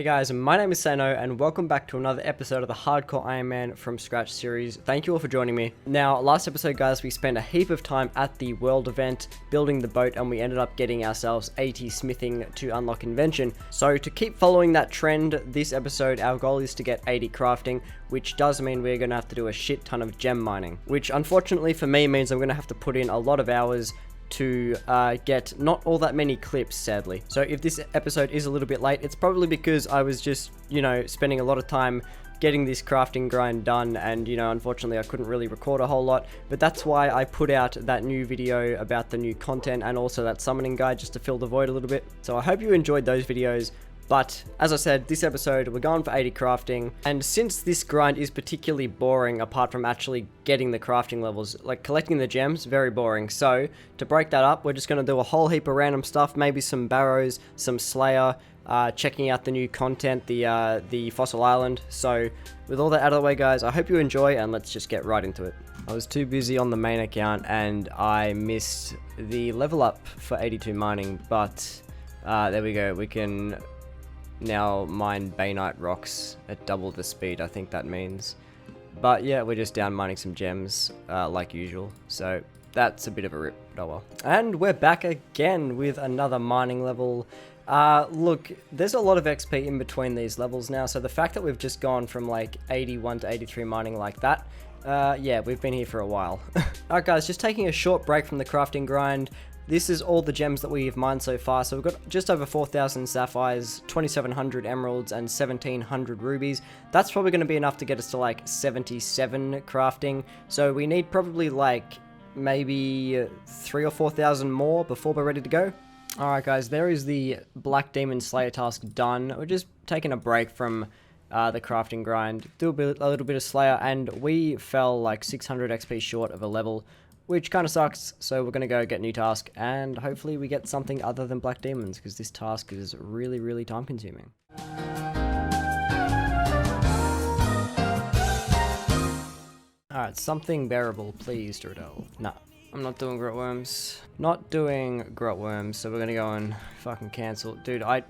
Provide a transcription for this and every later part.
Hey guys, my name is Sano and welcome back to another episode of the Hardcore Iron Man from Scratch series. Thank you all for joining me. Now, last episode guys, we spent a heap of time at the world event building the boat and we ended up getting ourselves 80 smithing to unlock Invention. So to keep following that trend, this episode our goal is to get 80 crafting, which does mean we're going to have to do a shit ton of gem mining, which unfortunately for me means I'm going to have to put in a lot of hours to get not all that many clips, sadly. So if this episode is a little bit late, it's probably because I was just, spending a lot of time getting this crafting grind done, and unfortunately I couldn't really record a whole lot, but that's why I put out that new video about the new content and also that summoning guide just to fill the void a little bit. So I hope you enjoyed those videos. But as I said, this episode we're going for 80 crafting, and since this grind is particularly boring apart from actually getting the crafting levels, like collecting the gems, very boring. So to break that up, we're just going to do a whole heap of random stuff, maybe some barrows, some slayer, checking out the new content, the fossil island. So with all that out of the way guys, I hope you enjoy and let's just get right into it. I was too busy on the main account and I missed the level up for 82 mining, but there we go, we can now mine Bainite rocks at double the speed, I think that means. But yeah, we're just down mining some gems like usual, so that's a bit of a rip, but oh well. And we're back again with another mining level. Look, there's a lot of XP in between these levels now, so the fact that we've just gone from like 81 to 83 mining like that, yeah, we've been here for a while. Alright guys, just taking a short break from the crafting grind. This is all the gems that we've mined so far. So we've got just over 4,000 sapphires, 2,700 emeralds, and 1,700 rubies. That's probably going to be enough to get us to like 77 crafting. So we need probably like maybe 3,000 or 4,000 more before we're ready to go. Alright guys, there is the Black Demon Slayer task done. We're just taking a break from the crafting grind, do a little bit of Slayer, and we fell like 600 XP short of a level, which kind of sucks. So we're going to go get a new task and hopefully we get something other than black demons, because this task is really, really time consuming. Alright, something bearable, please, Dorel. No, I'm not doing grot worms. Not doing grot worms, so we're going to go and fucking cancel. Dude, I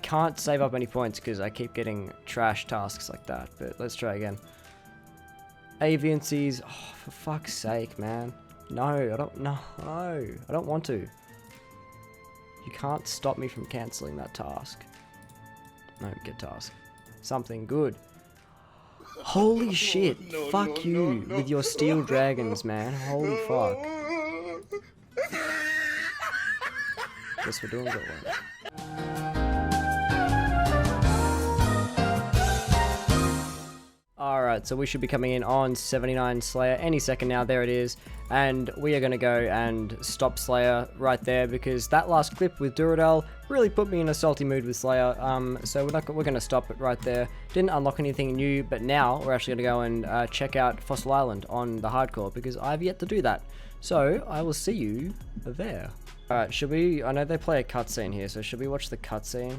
can't save up any points because I keep getting trash tasks like that, but let's try again. Avian Seas, oh, for fuck's sake, man. No, I don't want to. You can't stop me from cancelling that task. No, get task. Something good. Holy shit, fuck you with your steel dragons, man. Holy fuck. Guess we're doing good one. Alright, so we should be coming in on 79 Slayer any second now. There it is. And we are going to go and stop Slayer right there, because that last clip with Duradel really put me in a salty mood with Slayer. So we're going to stop it right there. Didn't unlock anything new, but now we're actually going to go and check out Fossil Island on the hardcore, because I've yet to do that. So I will see you there. Alright, should we... I know they play a cutscene here, so should we watch the cutscene?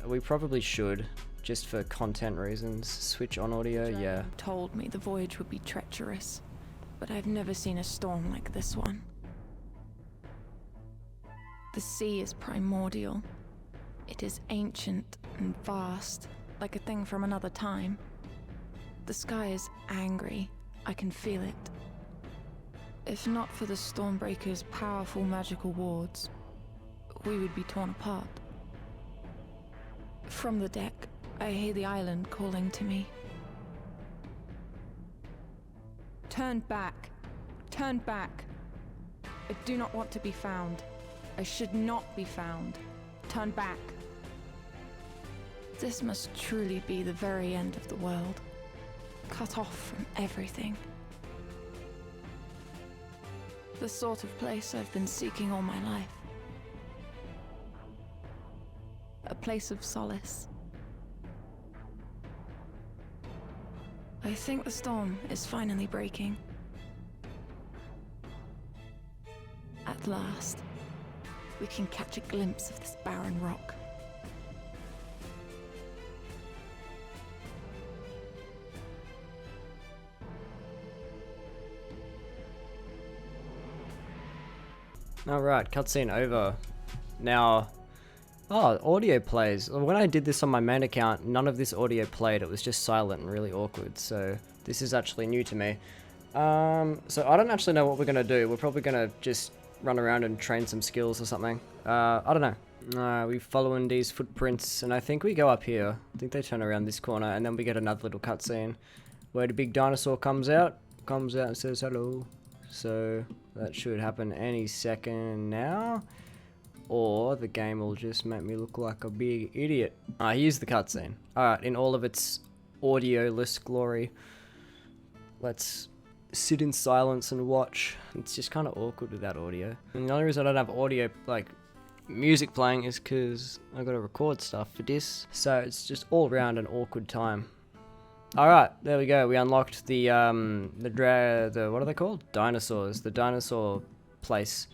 We probably should. Just for content reasons. Switch on audio, yeah. Told me the voyage would be treacherous, but I've never seen a storm like this one. The sea is primordial. It is ancient and vast, like a thing from another time. The sky is angry. I can feel it. If not for the Stormbreaker's powerful magical wards, we would be torn apart. From the deck, I hear the island calling to me. Turn back. Turn back. I do not want to be found. I should not be found. Turn back. This must truly be the very end of the world. Cut off from everything. The sort of place I've been seeking all my life. A place of solace. I think the storm is finally breaking. At last, we can catch a glimpse of this barren rock. Alright, cutscene over. Now, Oh, audio plays. When I did this on my main account, none of this audio played. It was just silent and really awkward. So this is actually new to me. So I don't actually know what we're going to do. We're probably going to just run around and train some skills or something. I don't know. We're following these footprints, and I think we go up here. I think they turn around this corner, and then we get another little cutscene where the big dinosaur comes out and says hello. So that should happen any second now. Or the game will just make me look like a big idiot. Here's the cutscene. Alright, in all of its audio-less glory. Let's sit in silence and watch. It's just kind of awkward without audio. And the only reason I don't have audio, like, music playing is because I gotta record stuff for this. So it's just all around an awkward time. Alright, there we go. We unlocked the what are they called? Dinosaurs. The dinosaur place.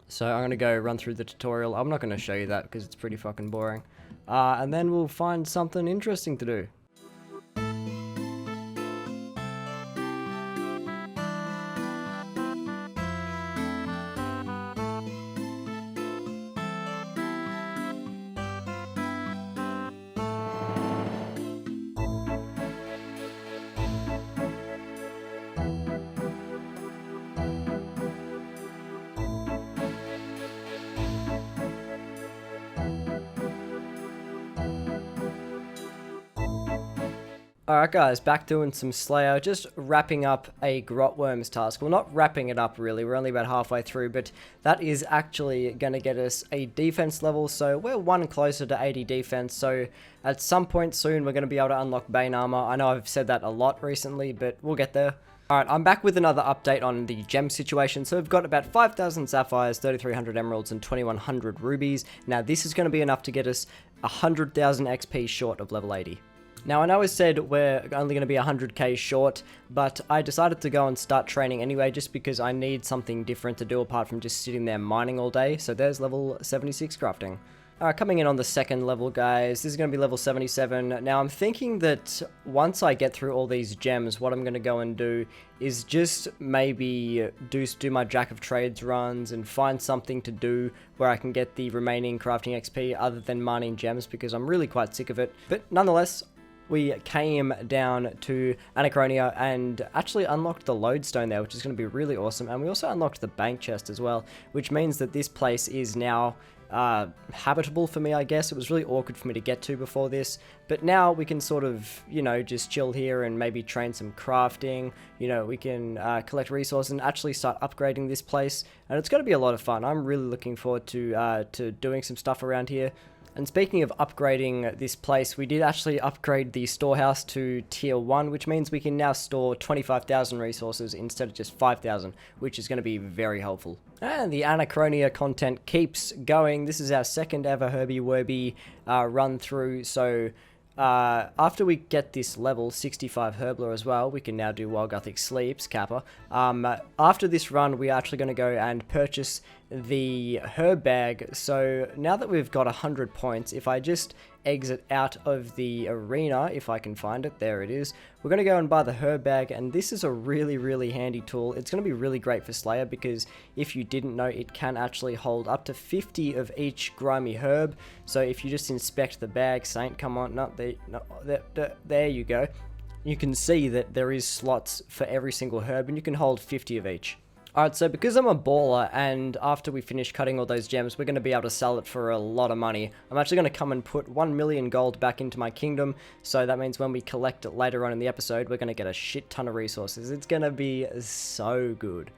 So I'm going to go run through the tutorial. I'm not going to show you that because it's pretty fucking boring. And then we'll find something interesting to do. Alright guys, back doing some Slayer, just wrapping up a Grotworms task. Well, not wrapping it up really, we're only about halfway through, but that is actually going to get us a defense level, so we're one closer to 80 defense, so at some point soon we're going to be able to unlock Bane Armor. I know I've said that a lot recently, but we'll get there. Alright, I'm back with another update on the gem situation. So we've got about 5,000 sapphires, 3,300 emeralds, and 2,100 rubies. Now this is going to be enough to get us 100,000 XP short of level 80. Now, I know I said we're only going to be 100k short, but I decided to go and start training anyway just because I need something different to do apart from just sitting there mining all day. So there's level 76 crafting. Alright, coming in on the second level, guys. This is going to be level 77. Now, I'm thinking that once I get through all these gems, what I'm going to go and do is just maybe do my Jack of Trades runs and find something to do where I can get the remaining crafting XP other than mining gems because I'm really quite sick of it. But nonetheless, we came down to Anachronia and actually unlocked the lodestone there, which is going to be really awesome. And we also unlocked the bank chest as well, which means that this place is now habitable for me, I guess. It was really awkward for me to get to before this, but now we can sort of, you know, just chill here and maybe train some crafting. You know, we can collect resources and actually start upgrading this place, and it's going to be a lot of fun. I'm really looking forward to doing some stuff around here. And speaking of upgrading this place, we did actually upgrade the storehouse to tier 1, which means we can now store 25,000 resources instead of just 5,000, which is going to be very helpful. And the Anachronia content keeps going. This is our second ever Herbie Werby run through, so after we get this level 65 Herbler as well, we can now do Wild Gothic Sleeps, Kappa. After this run, we're actually going to go and purchase the herb bag. So now that we've got 100 points, if I just exit out of the arena, if I can find it, there it is, we're going to go and buy the herb bag, and this is a really handy tool. It's going to be really great for Slayer because if you didn't know, it can actually hold up to 50 of each grimy herb. So if you just inspect the bag, Saint, come on, there you go. You can see that there is slots for every single herb, and you can hold 50 of each. Alright, so because I'm a baller, and after we finish cutting all those gems, we're going to be able to sell it for a lot of money. I'm actually going to come and put 1 million gold back into my kingdom, so that means when we collect it later on in the episode, we're going to get a shit ton of resources. It's going to be so good.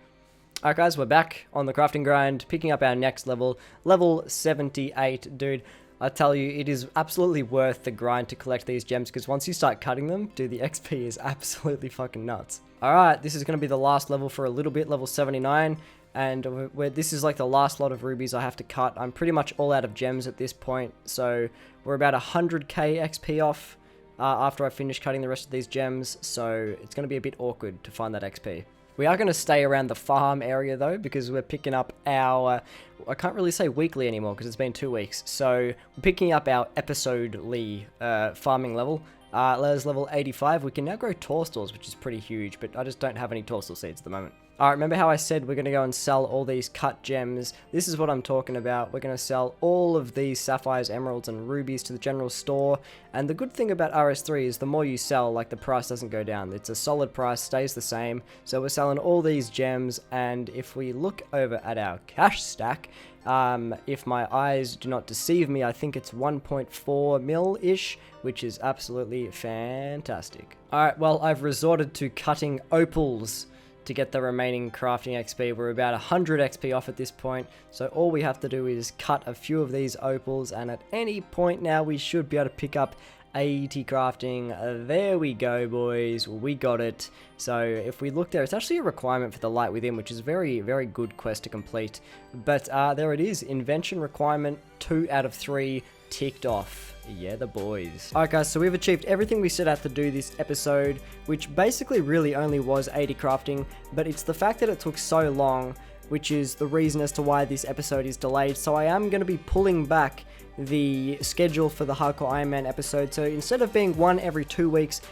Alright guys, we're back on the crafting grind, picking up our next level, level 78, dude. I tell you, it is absolutely worth the grind to collect these gems, because once you start cutting them, dude, the XP is absolutely fucking nuts. Alright, this is going to be the last level for a little bit, level 79, and this is like the last lot of rubies I have to cut. I'm pretty much all out of gems at this point, so we're about 100k XP off after I finish cutting the rest of these gems, so it's going to be a bit awkward to find that XP. We are going to stay around the farm area though, because we're picking up our, I can't really say weekly anymore because it's been 2 weeks, so we're picking up our episodely farming level, Layers level 85. We can now grow tourstools, which is pretty huge, but I just don't have any tourstool seeds at the moment. Alright, remember how I said we're going to go and sell all these cut gems? This is what I'm talking about. We're going to sell all of these sapphires, emeralds, and rubies to the general store. And the good thing about RS3 is the more you sell, like, the price doesn't go down. It's a solid price, stays the same. So we're selling all these gems, and if we look over at our cash stack, if my eyes do not deceive me, I think it's 1.4 mil-ish, which is absolutely fantastic. Alright, well, I've resorted to cutting opals to get the remaining crafting XP. We're about 100 XP off at this point, so all we have to do is cut a few of these opals, and at any point now we should be able to pick up 80 crafting. There we go, boys, we got it. So if we look there, it's actually a requirement for the light within, which is very, very good quest to complete. But there it is, invention requirement 2 out of 3 ticked off. Yeah, the boys. Alright guys, so we've achieved everything we set out to do this episode, which basically really only was 80 crafting, but it's the fact that it took so long, which is the reason as to why this episode is delayed. So I am going to be pulling back the schedule for the Hardcore Iron Man episode. So instead of being one every 2 weeks,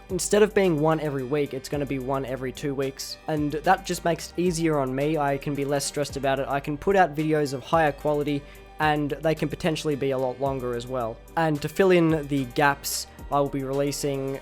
instead of being one every week, it's going to be one every 2 weeks. And that just makes it easier on me. I can be less stressed about it. I can put out videos of higher quality, and they can potentially be a lot longer as well. And to fill in the gaps, I will be releasing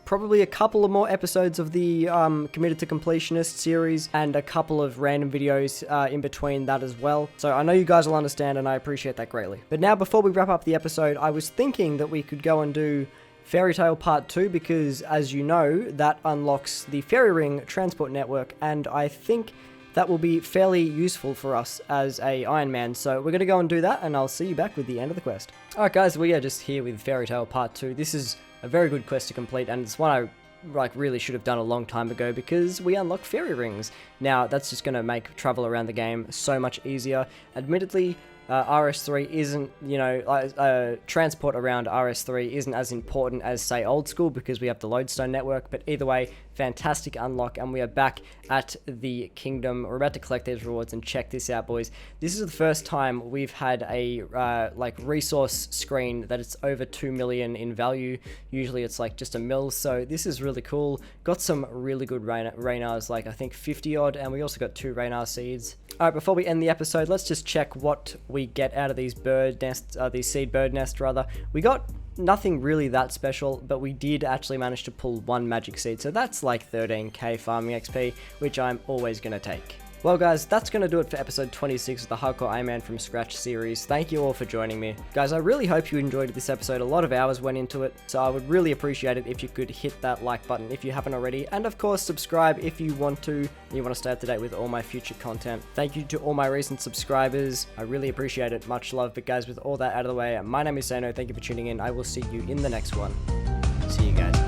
probably a couple of more episodes of the Committed to Completionist series, and a couple of random videos in between that as well. So I know you guys will understand, and I appreciate that greatly. But now, before we wrap up the episode, I was thinking that we could go and do Fairy Tale Part 2, because as you know, that unlocks the Fairy Ring transport network, and I think that will be fairly useful for us as a Iron Man. So we're going to go and do that, and I'll see you back with the end of the quest. Alright guys, we are just here with Fairy Tale Part 2. This is a very good quest to complete, and it's one I really should have done a long time ago, because we unlock fairy rings. Now that's just going to make travel around the game so much easier. Admittedly, RS3 isn't, transport around RS3 isn't as important as, say, old school, because we have the lodestone network, but either way, fantastic unlock, and we are back at the kingdom. We're about to collect these rewards, and check this out, boys. This is the first time we've had a, resource screen that it's over 2 million in value. Usually it's like just a mil, so this is really cool. Got some really good Raynars, like I think 50 odd, and we also got 2 Raynar seeds. Alright, before we end the episode, let's just check what we get out of these bird nests, these seed bird nests rather. We got nothing really that special, but we did actually manage to pull 1 magic seed, so that's like 13k farming XP, which I'm always going to take. Well guys, that's going to do it for episode 26 of the Hardcore Iron Man from Scratch series. Thank you all for joining me. Guys, I really hope you enjoyed this episode. A lot of hours went into it, so I would really appreciate it if you could hit that like button if you haven't already, and of course subscribe if you want to, and you want to stay up to date with all my future content. Thank you to all my recent subscribers. I really appreciate it. Much love. But guys, with all that out of the way, my name is Sano. Thank you for tuning in. I will see you in the next one. See you guys.